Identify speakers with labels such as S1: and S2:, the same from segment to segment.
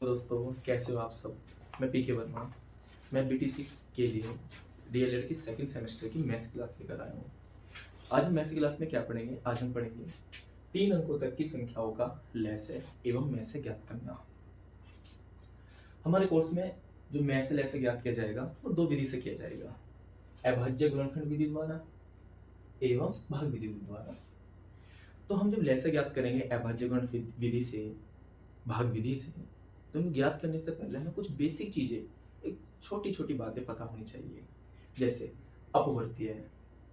S1: दोस्तों, कैसे हो आप सब। मैं पीके वर्मा। मैं बीटीसी के लिए डीएलएड की सेकंड सेमेस्टर की मैथ्स क्लास लेकर आया हूँ। आज हम मैथ्स क्लास में क्या पढ़ेंगे? आज हम पढ़ेंगे 3 अंकों तक की संख्याओं का लैसे एवं मैसे ज्ञात करना। हमारे कोर्स में जो मैसे लैसे ज्ञात किया जाएगा वो 2 विधि से किया जाएगा, अभाज्य गुणनखंड विधि द्वारा एवं भाग विधि द्वारा। तो हम जब लैसे ज्ञात करेंगे अभाज्य गुणन विधि से, भाग विधि से, तो इनको ज्ञात करने से पहले हमें कुछ बेसिक चीजें, एक छोटी छोटी बातें पता होनी चाहिए। जैसे अपवर्तीय,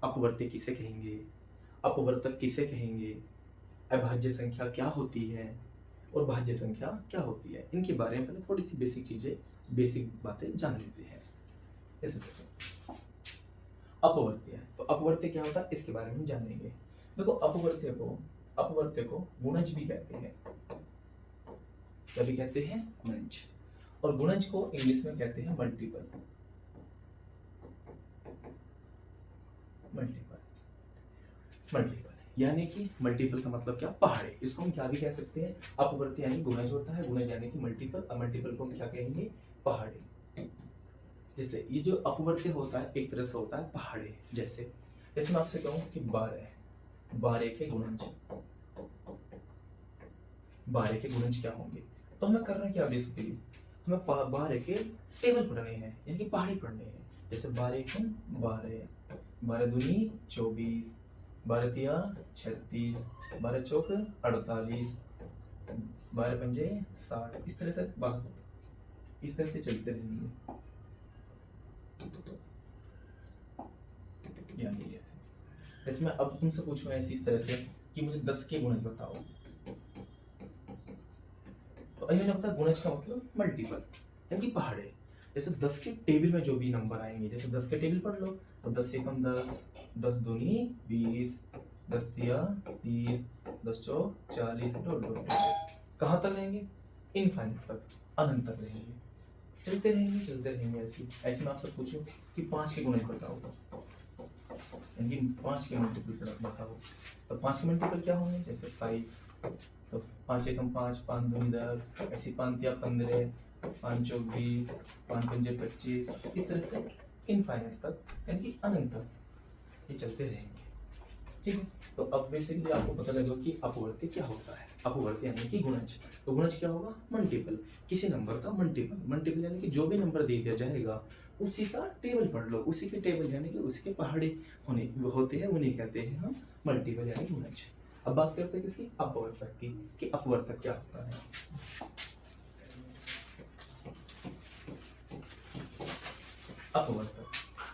S1: अपवर्त्य किसे कहेंगे, अपवर्तक किसे कहेंगे, अभाज्य संख्या क्या होती है और भाज्य संख्या क्या होती है, इनके बारे में पहले थोड़ी सी बेसिक चीजें, बेसिक बातें जान लेते हैं। जैसे देखो अपवर्त्य, तो अपवर्त्य क्या होता है इसके बारे में हम जानेंगे। देखो अपवर्त्य को गुणज भी कहते हैं। क्या भी कहते हैं? गुणज। और गुणज को इंग्लिश में कहते हैं मल्टीपल। मल्टीपल यानी कि मल्टीपल का मतलब क्या? पहाड़े। इसको हम क्या भी कह सकते हैं? अपवर्त्य यानी गुणज होता है, गुणज यानी कि मल्टीपल, और मल्टीपल को हम क्या कहेंगे? पहाड़े। जैसे ये जो अपवर्त्य होता है एक तरह से होता है पहाड़े। जैसे जैसे मैं आपसे कहूं कि 12 के गुणज, 12 के गुणज क्या होंगे, तो हमें करना क्या बेसिकली, हमें 12 के टेबल पढ़ने हैं, यानी कि पहाड़ी पढ़ने हैं। जैसे 12 12, 12 दूनी 24, 12 तिया 36, 12 चौक 48, 12 पंजे 60, इस तरह से चलते रहेंगे। यानी जैसे मैं अब तुमसे पूछूं ऐसी इस तरह से कि मुझे 10 के गुणज बताओ, तो मैंने बताया गुणज का मतलब मल्टीपल यानी कि पहाड़े। जैसे 10 के टेबल में जो भी नंबर आएंगे, जैसे 10 के टेबल पढ़ लो, तो 10 एकम 10, 10 दूनी 20, 10 तिया 30, 10 चौक 40, कहाँ तक रहेंगे? इनफाइनाइट तक, अनंत तक रहेंगे, चलते रहेंगे। ऐसे मैं आपसे पूछूं कि 5 के गुणज बताओ, यानी 5 के मल्टीपल बताओ, तो 5 के मल्टीपल क्या होंगे? जैसे 5, तो 5 एकम 5, 5 दूनी 10, ऐसी 5 तिया 15, 5 चौक 20, 5 पंजे 25, इस तरह से इनफाइनाइट तक, यानी कि अनंत तक ये चलते रहेंगे। ठीक है, तो अब बेसिकली आपको पता लगा कि अपवर्त्य क्या होता है। अपवर्त्य यानी कि गुणज। तो गुणज क्या होगा? मल्टीपल, किसी नंबर का मल्टीपल यानी कि जो भी नंबर दे दिया जाएगा उसी का टेबल पढ़ लो, उसी के टेबल यानी कि उसके पहाड़े होते हैं, उन्हें कहते हैं हम मल्टीपल यानी गुणज। अब बात करते हैं किसी अपवर्तक की, कि अपवर्तक क्या होता है।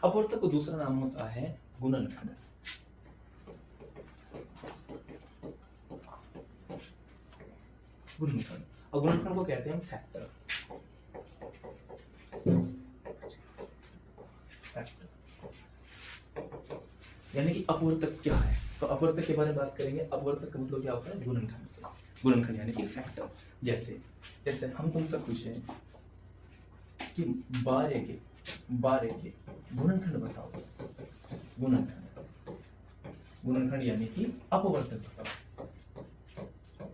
S1: अपवर्तक को दूसरा नाम होता है गुणनखंड। गुणनखंड, और गुणनखंड को कहते हैं हम फैक्टर। यानी कि अपवर्तक क्या है, तो अपवर्तक के बारे में बात करेंगे। अपवर्तक का मतलब क्या होता है? गुणनखंड से। गुणनखंड यानी कि फैक्टर। जैसे जैसे हम तुमसे पूछे कि 12 के गुणनखंड बताओ, गुणनखंड यानी कि अपवर्तक बताओ,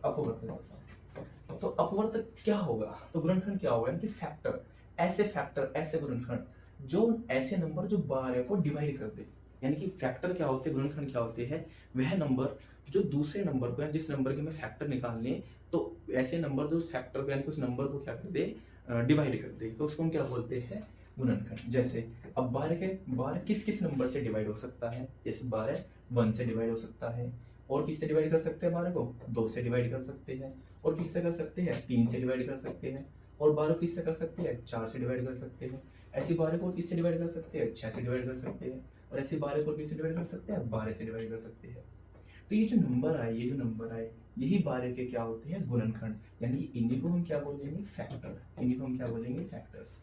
S1: अपवर्तक बताओ। तो अपवर्तक क्या होगा? तो गुणनखंड क्या होगा? यानी कि फैक्टर, ऐसे गुणनखंड जो ऐसे नंबर जो 12 को डिवाइड कर दे। यानी कि फैक्टर क्या होते हैं, गुणनखंड क्या होते हैं? वह नंबर जो दूसरे नंबर को, या जिस नंबर के हमें फैक्टर निकालने, तो ऐसे नंबर जो उस फैक्टर को यानी कि उस नंबर को क्या कर दे? डिवाइड कर दे, तो उसको हम क्या बोलते हैं? गुणनखंड। जैसे अब 12 किस किस नंबर से डिवाइड हो सकता है? जैसे 12 1 से डिवाइड हो सकता है, और किससे डिवाइड कर सकते हैं? 12 को 2 से डिवाइड कर सकते हैं, और किससे कर सकते हैं? 3 से डिवाइड कर सकते हैं, और 12 किससे कर सकते हैं? 4 से डिवाइड कर सकते हैं। ऐसी 12 को किससे डिवाइड कर सकते हैं? 6 से डिवाइड कर सकते हैं, और ऐसी 12 को किससे डिवाइड कर सकते हैं? 12 से डिवाइड कर सकते हैं। तो ये जो नंबर आए, यही 12 के क्या होते हैं? गुणनखंड। यानी कि इन्हीं को हम क्या बोलेंगे? फैक्टर्स।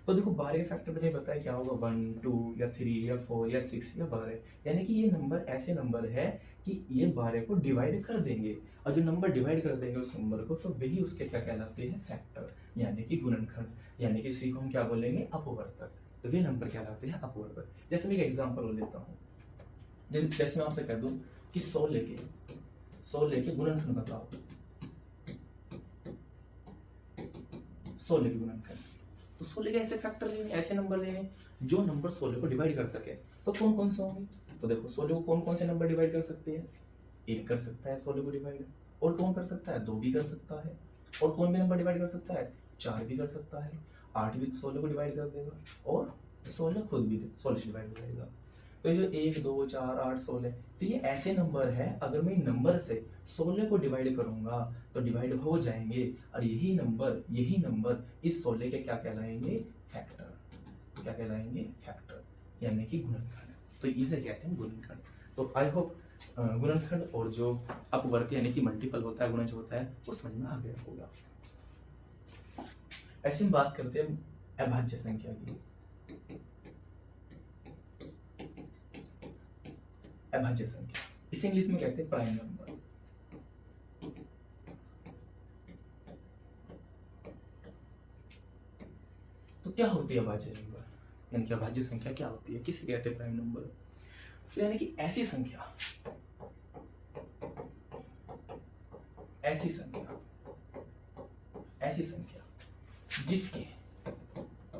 S1: तो देखो 12 के फैक्टर मैंने बताया क्या होगा? 1, 2 या 3 या 4 या 6 या 12। यानी कि ये नंबर ऐसे नंबर है कि ये 12 को डिवाइड कर देंगे, और जो नंबर डिवाइड कर देंगे उस नंबर को, तो वही उसके क्या कहलाते हैं? फैक्टर, यानी कि गुणनखंड। यानी कि इसी को हम क्या बोलेंगे? अपवर्तक। तो वे नंबर कहलाते हैं अपवर्तक। जैसे मैं एक एग्जांपल लेता हूँ, जैसे मैं आपसे कह दूं कि 100 लेके गुणनखंड बताओ, 16 के गुणनखंड। तो 16 के ऐसे फैक्टर लेने, ऐसे नंबर लेने जो नंबर 16 को डिवाइड कर सके। तो कौन कौन से होंगे? तो देखो 16 को कौन कौन से नंबर डिवाइड कर सकते हैं? 1 कर सकता है 16 को डिवाइड, और कौन कर सकता है? 2 भी कर सकता है, और कौन भी नंबर डिवाइड कर सकता है? 4 भी कर सकता है, 8 भी 16 को डिवाइड कर देगा, और 16 खुद भी 16 से डिवाइड हो जाएगा। तो ये जो 1 2 4 8 16, तो ये ऐसे नंबर है, अगर मैं इन नंबर से 16 को डिवाइड करूंगा तो डिवाइड हो जाएंगे, और यही नंबर इस 16 के क्या कहलाएंगे? फैक्टर। क्या कहलाएंगे? फैक्टर, यानी कि गुणनखंड। तो इसे कहते हैं गुणनखंड। तो आई होप गुणनखंड और जो अपवर्त यानी कि मल्टीपल होता है, गुणज होता है, वो समझ में आ गया होगा। ऐसे हम बात करते हैं अभाज्य संख्या की। अभाज्य संख्या इसे इंग्लिश में कहते हैं प्राइम नंबर। तो क्या होती है अभाज्य नंबर, यानी कि अभाज्य संख्या क्या होती है, किसे कहते हैं प्राइम नंबर? तो यानी कि ऐसी संख्या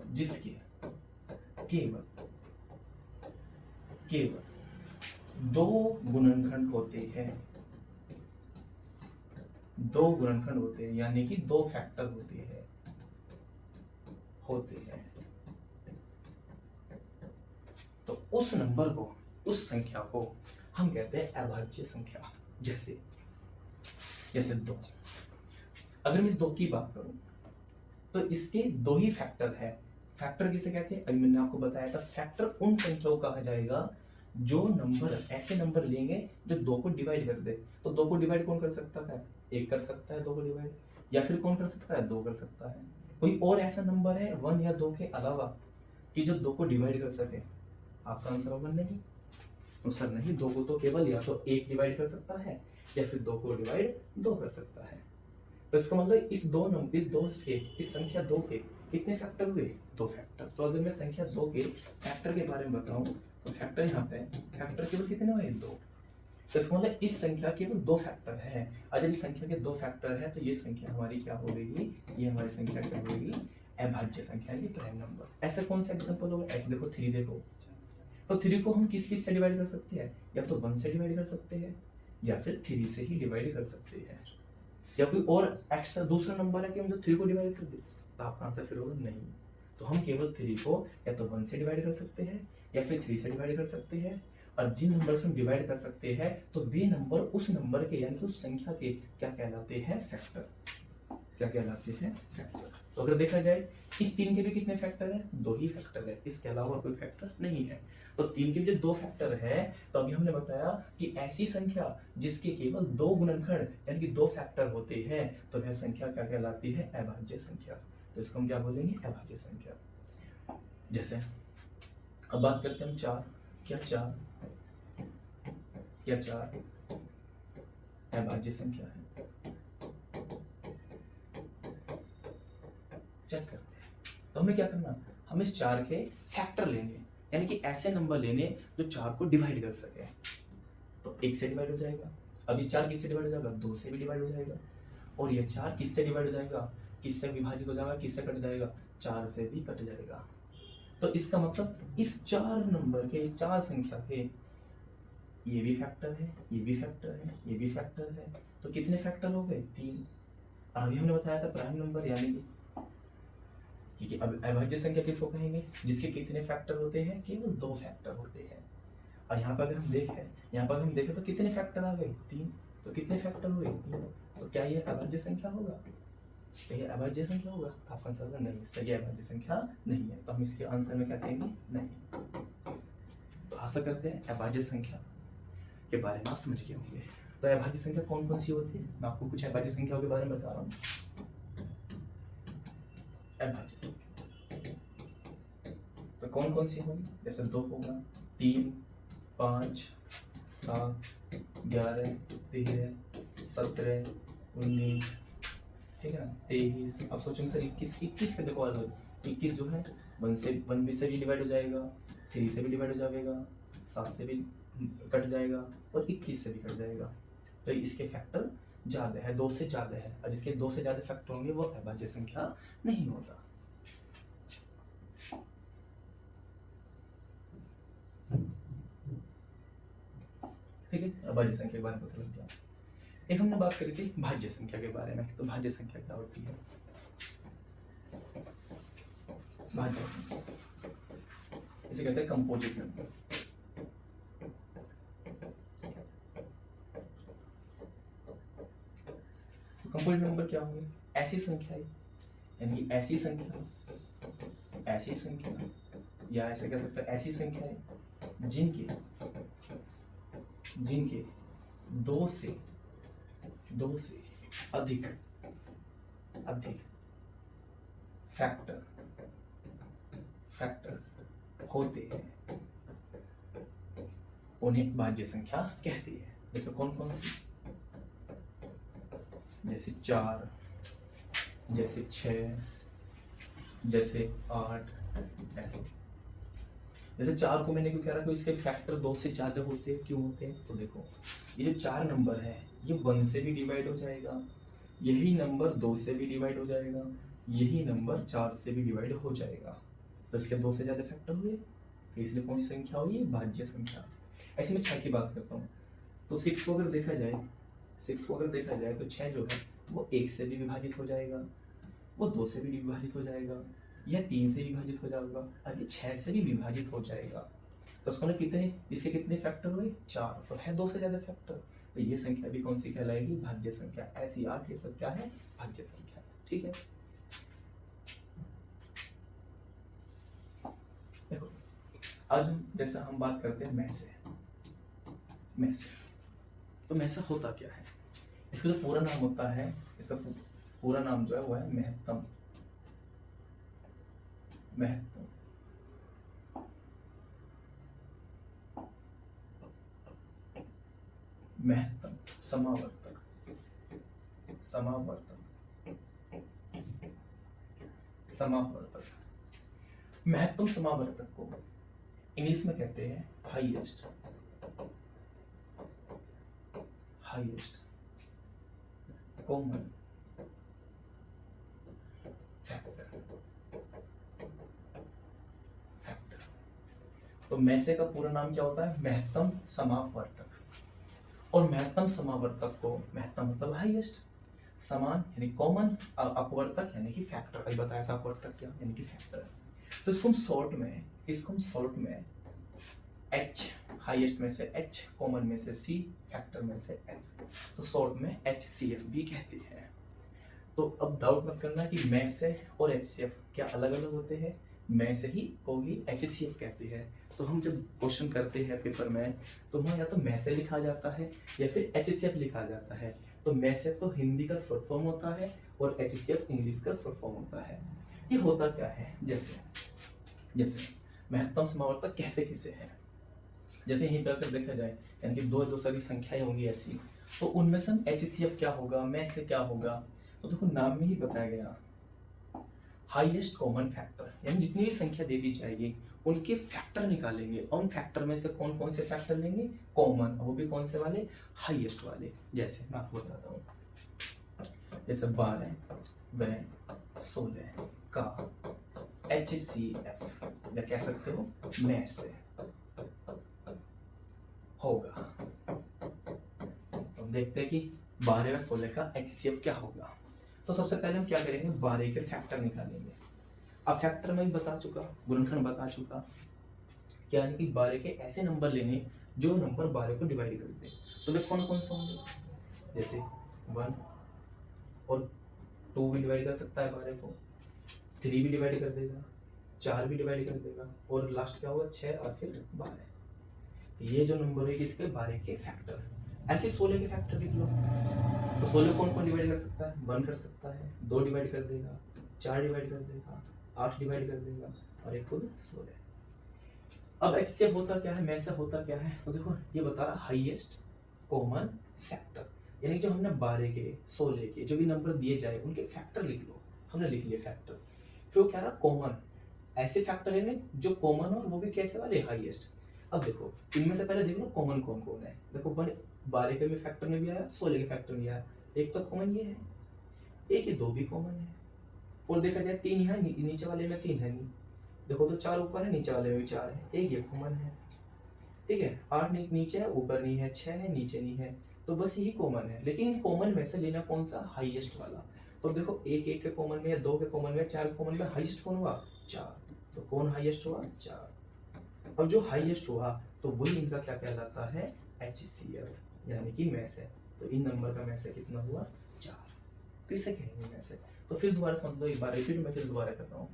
S1: जिसके केवल 2 गुणनखंड होते हैं, यानी कि 2 फैक्टर होते हैं। तो उस नंबर को, उस संख्या को हम कहते हैं अभाज्य संख्या। जैसे 2। अगर मैं इस 2 की बात करूं तो इसके 2 ही फैक्टर है। फैक्टर किसे कहते हैं? अभी मैंने आपको बताया था, फैक्टर उन संख्याओं कहा जाएगा जो नंबर, ऐसे नंबर लेंगे जो 2 को डिवाइड कर दे। तो 2 को डिवाइड कौन कर सकता है? 1 कर सकता है 2 को डिवाइड, या फिर कौन कर सकता है? 2 कर सकता है। कोई और ऐसा नंबर है 1 या 2 के अलावा कि जो 2 को डिवाइड कर सके? आपका आंसर होगा नहीं। तो सर नहीं, 2 को तो केवल या तो 1 डिवाइड कर सकता है, या फिर 2 को डिवाइड 2 कर सकता है। तो इसका मतलब इस संख्या 2 के कितने फैक्टर हुए? 2 फैक्टर। तो अगर मैं संख्या 2 के फैक्टर के बारे में बताऊं तो फैक्टर यहाँ पे फैक्टर केवल कितने हुए? 2। तो इसका मतलब इस संख्या केवल 2 फैक्टर है। और जब इस संख्या के 2 फैक्टर है तो ये संख्या हमारी क्या हो गई? ये हमारी संख्या क्या होगी? अभाज्य संख्या, यानी प्राइम नंबर। ऐसे कौन सा एग्जांपल होगा? ऐसे देखो 3 देखो, तो 3 को हम किस से डिवाइड कर सकते हैं? या तो 1 से डिवाइड कर सकते हैं, या फिर 3 से ही डिवाइड कर सकते हैं, या कोई और एक्स्ट्रा दूसरा नंबर है कि हम जो 3 को डिवाइड कर दे। तो आपका आंसर फिर होगा नहीं। तो हम केवल 3 को या तो 1 से डिवाइड कर सकते हैं, या फिर 3 से डिवाइड कर सकते हैं, और जिन नंबर से हम डिवाइड कर सकते हैं तो वे नंबर उस नंबर के, यानी कि उस संख्या के क्या कहलाते हैं? फैक्टर। क्या कहलाते हैं? फैक्टर। तो अगर देखा जाए इस 3 के भी कितने फैक्टर है? 2 ही फैक्टर है, इसके अलावा कोई फैक्टर नहीं है। तो 3 के जो 2 फैक्टर है, तो अभी हमने बताया कि ऐसी संख्या जिसके केवल 2 गुणनखंड यानी कि 2 फैक्टर होते हैं तो वह संख्या क्या कहलाती है? अभाज्य संख्या। तो इसको हम क्या बोलेंगे? अभाज्य संख्या। जैसे अब बात करते हैं हम 4। क्या 4 अभाज्य संख्या है? चेक करते हैं। तो हमें क्या करना? हम इस 4 के फैक्टर लेंगे, यानी कि ऐसे नंबर लेने जो 4 को डिवाइड कर सके। तो 1 से डिवाइड हो जाएगा। अब ये 4 किससे डिवाइड हो जाएगा? 2 से भी डिवाइड हो जाएगा। और ये 4 किससे डिवाइड हो जाएगा? किससे विभाजित हो जाएगा? किससे कट जाएगा? 4 से भी कट जाएगा। तो इसका मतलब इस 4 नंबर के, इस 4 संख्या के ये भी फैक्टर है, ये भी फैक्टर है, ये भी फैक्टर है। तो कितने फैक्टर हो गए? 3। और अभी हमने बताया था प्राइम नंबर, यानी कि अब अभाज्य संख्या किसको कहेंगे? जिसके कितने फैक्टर होते हैं? केवल 2 फैक्टर होते हैं। और यहाँ पर अगर हम देखें तो कितने फैक्टर आ गए? 3। तो कितने फैक्टर हुए? 3। तो क्या ये अभाज्य संख्या होगा? क्या ये अभाज्य संख्या होगा? आपका आंसर नहीं, सही अभाज्य संख्या नहीं है। तो हम इसके आंसर में क्या कहेंगे? नहीं। तो आशा करते हैं अभाज्य संख्या के बारे में आप समझ गए होंगे। तो अभाज्य संख्या कौन कौन सी होती है? मैं आपको कुछ अभाज्य संख्याओं के बारे में बता रहा हूँ। अभाज्य संख्या तो कौन कौन सी होगी? जैसे 2 होगा, 3, 5, 7, 11, 13, 17, 19, ठीक है ना, 23। अब सोचेंगे सर 21 से देखो अलग। 21 जो है 1 से भी डिवाइड हो जाएगा, 3 से भी डिवाइड हो जाएगा, 7 से भी कट जाएगा, और 21 से भी कट जाएगा। तो इसके फैक्टर ज्यादा है, 2 से ज्यादा है, और जिसके 2 से ज्यादा फैक्टर होंगे वो अभाज्य संख्या नहीं होता। ठीक है, अभाज्य संख्या के बारे में पता लग गया। एक हमने बात करी थी भाज्य संख्या के बारे में, तो भाज्य संख्या क्या होती है? भाज्य संख्या इसे कहते हैं कंपोजिट नंबर। कंपोजिट नंबर क्या होंगे? ऐसी संख्याएं, यानी ऐसी संख्या, ऐसी संख्या, या ऐसे कह सकते हैं ऐसी संख्याएं जिनके दो से अधिक फैक्टर्स होते हैं, उन्हें भाज्य संख्या कहती है। जैसे कौन कौन सी? जैसे 4, जैसे 6, जैसे 8, ऐसे। जैसे 4 को मैंने क्यों कह रहा कि इसके फैक्टर 2 से ज्यादा होते हैं, क्यों होते हैं? तो देखो ये जो 4 नंबर है ये 1 से भी डिवाइड हो जाएगा, यही नंबर 2 से भी डिवाइड हो जाएगा, यही नंबर 4 से भी डिवाइड हो जाएगा, तो इसके 2 से ज्यादा फैक्टर हुए, तो इसलिए कौन सी संख्या हुई? भाज्य संख्या। ऐसे में 6 की बात करता हूँ, तो 6 को अगर देखा जाए तो 6 जो है वो 1 से भी विभाजित हो जाएगा, वो 2 से भी विभाजित हो जाएगा, यह 3 से विभाजित हो जाएगा, और ये 6 से भी विभाजित हो जाएगा। तो उसको ना कितने, इसके कितने फैक्टर हुए? 4, तो है 2 से ज्यादा फैक्टर, तो ये संख्या भी कौन सी कहलाएगी? भाज्य संख्या। ऐसी 8 ये सब क्या है? भाज्य संख्या। ठीक है, देखो आज जैसा हम बात करते हैं मैसे, तो मैसा होता क्या है? इसका जो पूरा नाम होता है, इसका पूरा नाम जो है वो है महत्तम समावर्तक। महत्तम समावर्तक को इंग्लिश में कहते हैं हाईएस्ट कॉमन फैक्टर। तो मैसे का पूरा नाम क्या होता है? महत्तम समावर्तक। और महत्तम समावर्तक को, महत्तम मतलब हाईएस्ट, समान यानी कॉमन, अपवर्तक यानी कि फैक्टर। अभी बताया था अपवर्तक क्या यानी कि फैक्टर। तो इसको हम शॉर्ट में H हाईएस्ट में से H, कॉमन में से C, फैक्टर में से F, तो शॉर्ट में HCF भी कहते हैं। तो अब डाउट मत करना कि मैसे और HCF क्या अलग अलग होते हैं, मैसे ही को ही HCF कहते हैं। तो हम जब क्वेश्चन करते हैं पेपर में, तो वहाँ या तो मैसे लिखा जाता है या फिर HCF लिखा जाता है। तो मैसे तो हिंदी का शॉर्ट फॉर्म होता है और HCF इंग्लिश का शॉर्ट फॉर्म होता है। ये होता क्या है? जैसे महत्तम समावर्तक कहते किसे हैं? जैसे यहीं पर अगर देखा जाए, यानी कि दो सारी संख्याएं होंगी ऐसी, तो उनमें से HCF क्या होगा, मैसे क्या होगा? तो देखो नाम में ही बताया गया, हाईएस्ट कॉमन फैक्टर, यानी जितनी भी संख्या दे दी जाएगी उनके फैक्टर निकालेंगे, और उन फैक्टर में से कौन कौन से फैक्टर लेंगे? कॉमन, वो भी कौन से वाले? हाईएस्ट वाले। जैसे मैं आपको बताता हूँ, जैसे 12 व 16 का HCF या कह सकते हो मैसे होगा। तो हम देखते हैं कि 12 व 16 का HCF क्या होगा। तो सबसे पहले हम क्या करेंगे? 12 के फैक्टर निकालेंगे। अब फैक्टर में बता चुका, गुणनखंड बता चुका, क्या यानी कि 12 के ऐसे नंबर लेने जो नंबर 12 को डिवाइड कर दे। तो वे कौन कौन से होंगे? जैसे 1 और 2 भी डिवाइड कर सकता है 12 को, 3 भी डिवाइड कर देगा, 4 भी डिवाइड कर देगा, और लास्ट क्या होगा? 6 और फिर 12। ये जो नंबर है किसके? 12 के फैक्टर। ऐसे 16 के फैक्टर लिख लो। तो 16 कौन कौन डिवाइड कर सकता है? 1 कर सकता है, 2 डिवाइड कर देगा, 4 डिवाइड कर देगा, 8 डिवाइड कर देगा, और एक कुल 16। अब HCF होता क्या है, मैसे होता क्या है? तो देखो ये बता रहा हाईएस्ट कॉमन फैक्टर, यानी जो हमने 12 के 16 के जो भी नंबर दिए जाए उनके फैक्टर लिख लो। हमने लिख लिए फैक्टर। फिर वो कह रहा कॉमन, ऐसे फैक्टर है जो कॉमन हो, वो भी कैसे वाले? हाईएस्ट। अब देखो इनमें से पहले देख लो कॉमन कौन कौन है। देखो 12 के भी फैक्टर में भी आया, 16 के फैक्टर में भी आया, एक तो कॉमन ये है, एक ये दो भी कॉमन है, और देखा जाए तीन है, नीचे वाले में तीन है नहीं, देखो तो चार ऊपर है, नीचे वाले में भी चार है, एक ये कॉमन है, ठीक है। आठ नीचे है, ऊपर नहीं है, छह है, नीचे नहीं है, तो बस यही कॉमन है। लेकिन कॉमन में से लेना कौन सा, हाईएस्ट वाला। तो देखो एक एक के कॉमन में, दो के कॉमन में, चार के कॉमन में हाईएस्ट कौन हुआ, चार, तो कौन हाईएस्ट हुआ, चार। अब जो हाईएस्ट हुआ तो वही इनका क्या कहलाता है, HCF, यानी कि मैस है। तो इन नंबर का मैस है कितना हुआ, चार, तो इसे कहेंगे मैस है। तो फिर दोबारा समझ लो, एक बार रिपीट मैं फिर दोबारा करता हूँ।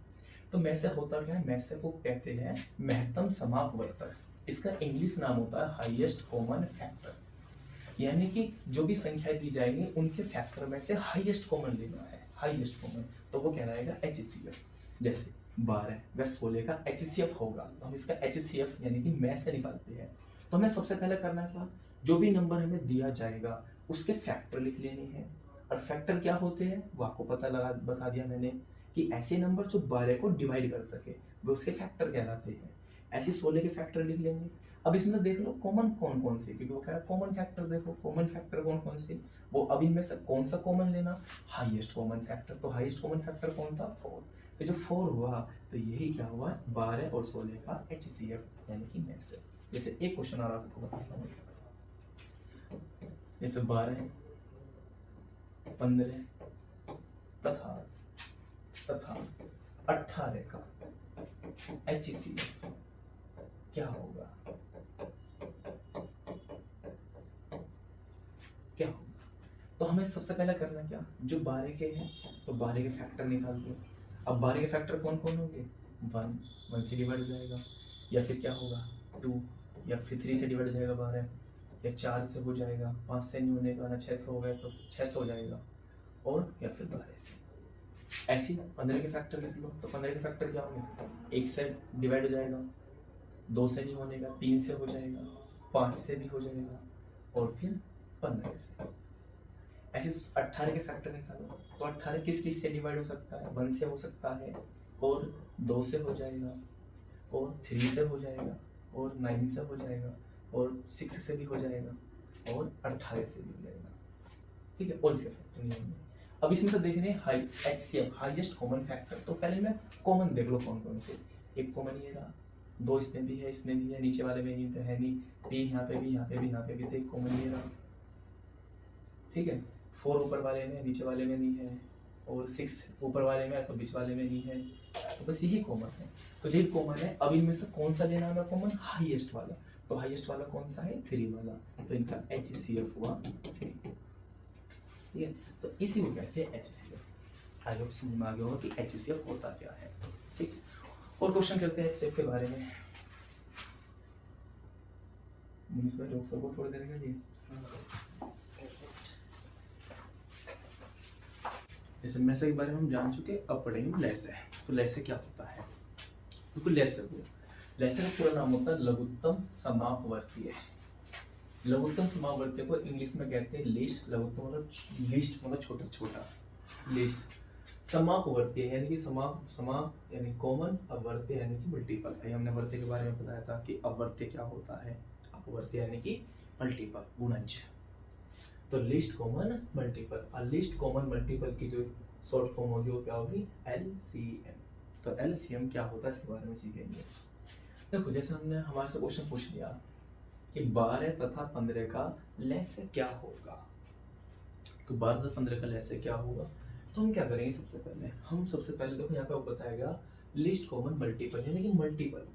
S1: तो मैसे होता क्या है, मैसे को कहते हैं महत्तम समापवर्तक, इसका इंग्लिश नाम होता है हाईएस्ट कॉमन फैक्टर, यानी कि जो भी संख्या दी जाएंगी उनके फैक्टर में से हाईएस्ट कॉमन लेना है, हाईएस्ट कॉमन, तो वो कहलाएगा HCF। जैसे 12 व 16 का HCF होगा, तो हम इसका HCF यानी कि मैस से निकालते हैं। तो हमें सबसे पहले करना है क्या, जो भी नंबर हमें दिया जाएगा उसके फैक्टर लिख लेने हैं। और फैक्टर क्या होते हैं वो आपको बता दिया मैंने, कि ऐसे नंबर जो 12 को डिवाइड कर सके वो उसके फैक्टर कहलाते हैं। ऐसे 16 के फैक्टर लिख लेंगे। अब इसमें देख लो कॉमन कौन कौन से, क्योंकि वो कह रहा है कॉमन फैक्टर, देखो कॉमन फैक्टर कौन कौन से, वो अब इनमें से कौन सा कॉमन लेना, हाईएस्ट कॉमन फैक्टर। तो हाईएस्ट कॉमन फैक्टर कौन था, 4। तो जो 4 हुआ तो यही क्या हुआ, 12 और 16 का HCF यानी कि मैस है। जैसे एक क्वेश्चन और आपको बताता हूँ, जैसे 12, 15 तथा 18 का HCF क्या होगा, क्या होगा। तो हमें सबसे पहले करना क्या, जो 12 के हैं तो 12 के फैक्टर निकाल दो। अब 12 के फैक्टर कौन कौन होंगे, 1 से डिवाइड हो जाएगा, या फिर क्या होगा 2, या फिर 3 से डिवाइड हो जाएगा 12, या 4 से हो जाएगा, 5 से नहीं होने का ना, 6 से हो गया तो 6 से हो जाएगा, और या फिर 12 से। ऐसे 15 के फैक्टर लिख लो। तो 15 के फैक्टर क्या होंगे, 1 से डिवाइड हो जाएगा, 2 से नहीं होने का, 3 से हो जाएगा, 5 से भी हो जाएगा, और फिर 15 से। ऐसे 18 के फैक्टर निकालो। तो 18 किस किस से डिवाइड हो सकता है, 1 से हो सकता है, और 2 से हो जाएगा, और 3 से हो जाएगा, और 9 से हो जाएगा, और 6 से भी हो जाएगा, और 18 से भी हो जाएगा, ठीक है। और इसके फैक्टर नहीं होंगे। अब इसमें तो देखने high HCF highest common factor, तो पहले मैं कॉमन देख लो कौन कौन से। एक कॉमन ये रहा, 2 इसमें भी है, इसमें भी है, नीचे वाले में ही तो है नहीं, 3 यहाँ पे भी, यहाँ पे भी, यहाँ पे भी, तो एक कॉमन ये रहा, ठीक है। 4 ऊपर वाले में, नीचे वाले में नहीं है, और 6 ऊपर वाले में तो बीच वाले में नहीं है, तो बस यही कॉमन है। तो यही कॉमन है। अब इनमें से कौन सा लेना है कॉमन, हाईएस्ट वाला। तो हाईएस्ट वाला कौन सा है, 3 वाला, तो इनका HCF हुआ 3, ठीक है। तो इसी को कहते हैं HCF। आई होप समझ में आ गया होगा कि HCF होता क्या है, ठीक। और क्वेश्चन करते हैं HCF के बारे में। सबको थोड़ी देर के लिए, जैसे मैसे के बारे में हम जान चुके, अब पढ़ेंगे लैसे। तो लैसे क्या होता है, बिल्कुल लैसे को, लैसे का पूरा नाम होता है लघुत्तम समापवर्तीय। लघुत्तम समापवर्तीय को इंग्लिश में कहते हैं लीस्ट। लघुत्तम मतलब लीस्ट, मतलब छोटा से छोटा, लीस्ट। समापवर्तीय यानी कि समाप यानी कॉमन, अपवर्तीय यानी कि मल्टीपल। हमने वर्त्य के बारे में बताया था कि अपवर्त्य क्या होता है, अपवर्त्य यानी कि मल्टीपल, गुणज। तो लीस्ट कॉमन मल्टीपल, और लीस्ट कॉमन मल्टीपल की जो शॉर्ट फॉर्म होगी वो क्या होगी, LCM। तो LCM क्या होता है इसके बारे में सीखेंगे। देखो जैसे हमने हमारे से क्वेश्चन पूछ लिया कि 12 तथा 15 का लैसे क्या होगा, तो 12 तथा 15 का लैसे क्या होगा, तो हम क्या करेंगे, सबसे पहले देखो यहाँ पे बताएगा लीस्ट कॉमन मल्टीपल यानी कि मल्टीपल।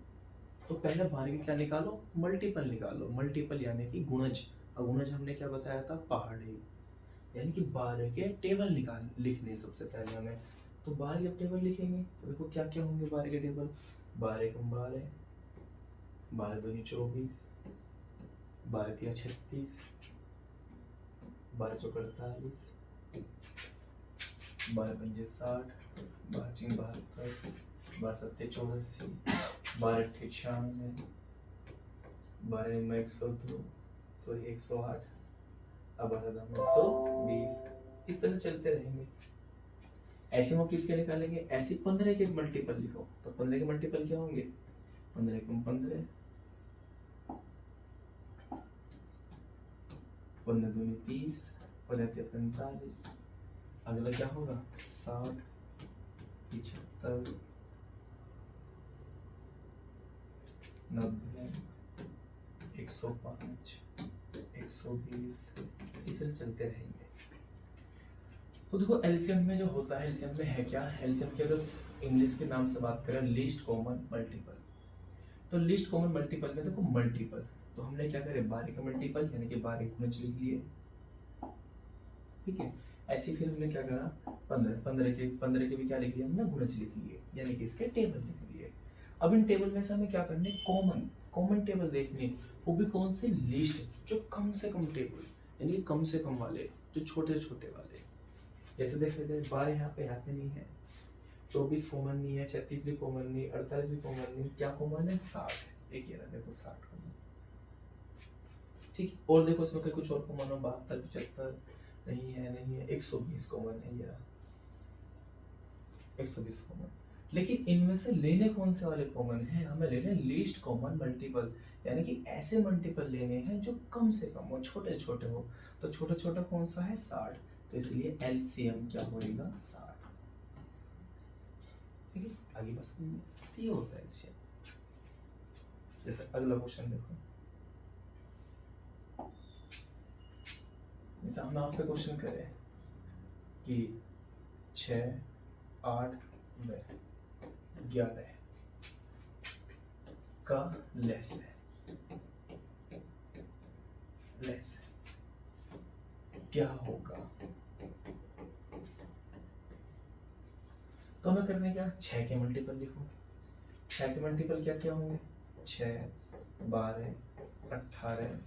S1: तो पहले 12 की क्या निकालो, मल्टीपल निकालो। मल्टीपल यानी कि गुणज। और गुणज हमने क्या बताया था, पहाड़ी, यानी कि 12 के टेबल लिखने सबसे पहले हमें। तो 12 के टेबल लिखेंगे तो देखो क्या क्या होंगे 12 के टेबल, 12 कम 12, 12 दूनी 24, 12 तिया 36, 12 चौक 48, 12 पंजे 60, 12 चिंग 72, 12 सत्ते 84, 12 अट्ठे 96, 12 निम्मा 102, सॉरी 108, अब 120। इस तरह चलते रहेंगे। ऐसे हम किसके निकालेंगे, ऐसे 15 के मल्टीपल लिखो। तो 15 के मल्टीपल क्या होंगे, 15 कम 15, 15 दूनी 30, हो जाती है 45। अगला क्या होगा 60, 75, 90, 105, 120, इस तरह चलते रहेंगे। तो देखो एलसीएम में जो होता है, एलसीएम में है क्या, एलसीएम की अगर इंग्लिश के नाम से बात करें लीस्ट कॉमन मल्टीपल। तो लीस्ट कॉमन मल्टीपल में देखो मल्टीपल, तो हमने क्या करे 12 का मल्टीपल यानी कि 12 गुणज लिख लिए, ठीक है। ऐसे फिर हमने क्या करा 15 के भी क्या लिख लिया हमने गुणज लिख लिए, यानी कि इसके टेबल लिख लिए। अब इन टेबल में से हमें क्या करने कॉमन टेबल देखने, वो भी कौन से लीस्ट, जो कम से कम टेबल यानी कि कम से कम वाले, जो छोटे छोटे वाले। जैसे देखा जाए 12 यहाँ पे नहीं है, 24 कॉमन नहीं है, 36 भी कॉमन नहीं, 48 भी कॉमन नहीं, क्या कॉमन है 60। एक ये रहा देखो 60 कॉमन, ठीक। और देखो इसमें कुछ और कॉमन हो 72, 75 नहीं है, 120 कॉमन है, ये रहा 120 कॉमन। लेकिन इनमें से लेने कौन से वाले कॉमन है, हमें लेने लीस्ट कॉमन मल्टीपल, यानी कि ऐसे मल्टीपल लेने हैं जो कम से कम हो, छोटे छोटे हो। तो छोटा छोटा कौन सा है 60, तो इसलिए एलसीएम क्या होगा 60, ठीक है। आगे बस तो ये होता है एलसीएम। जैसे अगला क्वेश्चन देखो, जैसे हम आपसे क्वेश्चन करें कि 6, 8 व 11 का लेस है, क्या होगा। तो हमें करने क्या 6 के मल्टीपल लिखो, 6 के मल्टीपल क्या क्या होंगे 6, 12, 18,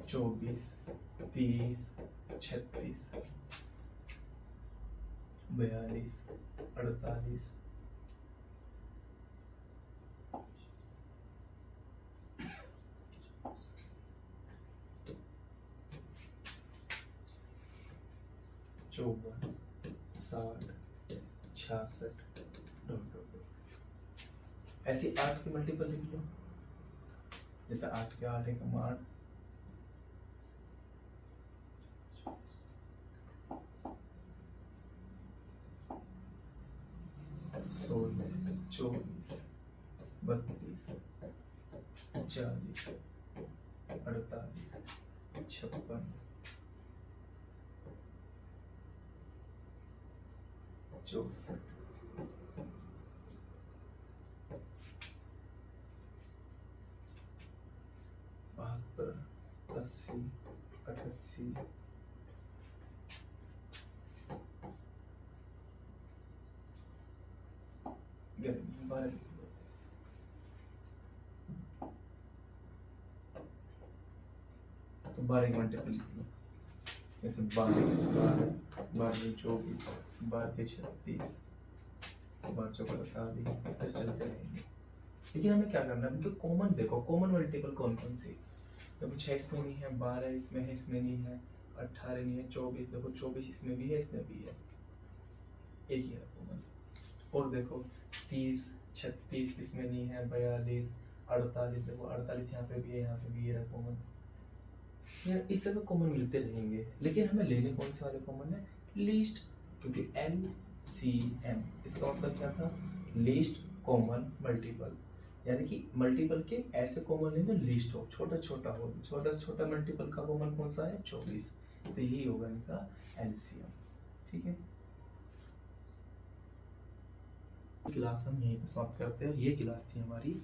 S1: 24, 30, 36, 42, 48, 54, 60, 66, ऐसे 8 के मल्टीपल लिख लो। जैसे 8 के 8 एक 8, 16, 24, 32, 40, 48, 56, 64, 72, 80, 88, 12 लिख लो। तो 12 के मल्टीपल लिख लो, जैसे 12, 24, 12, 36, 12, 48, इस तरह चलते रहेंगे। लेकिन हमें क्या करना है, उनके कॉमन देखो, कॉमन मल्टीपल कौन कौन सी, देखो 6 इसमें नहीं है, 12 इसमें है, इसमें नहीं है, 18 नहीं है, 24 देखो 24 इसमें भी है, इसमें भी है, एक ही है कॉमन। और देखो 30, 36 इसमें नहीं है, 42, 48 देखो 48 यहाँ पे भी है, यहाँ पे भी है कॉमन। इस तरह से कॉमन मिलते रहेंगे। लेकिन हमें लेने कौन से वाले कॉमन है लीस्ट, क्योंकि LCM इसका मतलब क्या था लीस्ट कॉमन मल्टीपल, यानी कि मल्टीपल के ऐसे कॉमन लें जो लीस्ट हो, छोटा छोटा हो। छोटा से छोटा मल्टीपल का कॉमन कौन सा है 24, तो यही होगा इनका LCM, ठीक है। क्लास हम यहीं पे समाप्त करते हैं। ये क्लास थी हमारी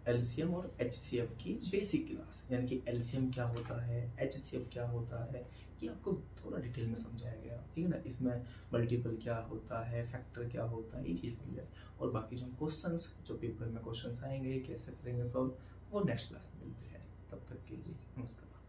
S1: एलसीएम और HCF की बेसिक क्लास, यानी कि एलसीएम क्या होता है, HCF क्या होता है, ये आपको थोड़ा डिटेल में समझाया गया, ठीक है ना। इसमें मल्टीपल क्या होता है, फैक्टर क्या होता है, ये चीज़ क्लियर। और बाकी जो क्वेश्चंस जो पेपर में क्वेश्चंस आएंगे कैसे करेंगे सॉल्व, वो नेक्स्ट क्लास में मिलते हैं। तब तक के लिए नमस्कार।